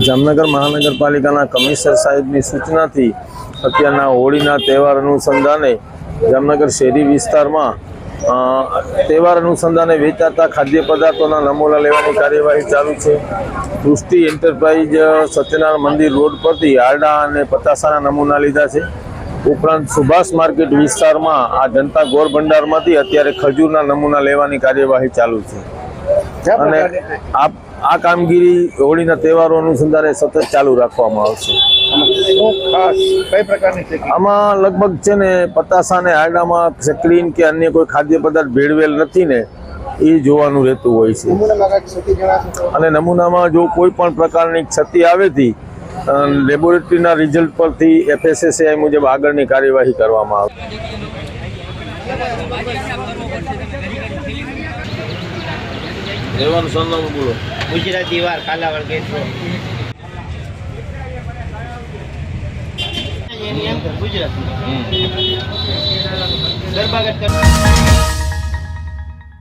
જામનગર મહાનગરપાલિકાના કમિશનર સાહેબની સૂચનાથી અત્યારના હોળીના તહેવાર અનુસંધાને જામનગર શહેરી વિસ્તારમાં તહેવાર અનુસંધાને વેચાતા ખાદ્ય પદાર્થોના નમૂના લેવાની કાર્યવાહી ચાલુ છે। દૃષ્ટિ એન્ટરપ્રાઇઝ સત્યનારાયણ મંદિર રોડ પરથી આરડા અને પતાસાના નમૂના લીધા છે। ઉપરાંત સુભાષ માર્કેટ વિસ્તારમાં આ જનતા ગોળ ભંડારમાંથી અત્યારે ખજૂરના નમૂના લેવાની કાર્યવાહી ચાલુ છે અને આ કામગીરી હોળીના તહેવારો અનુસંધાને સતત ચાલુ રાખવામાં આવશે। આમાં લગભગ છે ને પતાસા ને આરડામાં સ્ક્રીન કે અન્ય કોઈ ખાદ્ય પદાર્થ ભેળવેલ નથી ને એ જોવાનું રહેતું હોય છે અને નમૂનામાં જો કોઈ પણ પ્રકારની ક્ષતિ આવેથી લેબોરેટરીના રિઝલ્ટ પરથી FSSAI મુજબ આગળની કાર્યવાહી કરવામાં આવશે। રહેવાનું સરનામું બોલો। ગુજરાતી વાર કાલાવડ ગેટ ગુજરાતી ગરબાગટ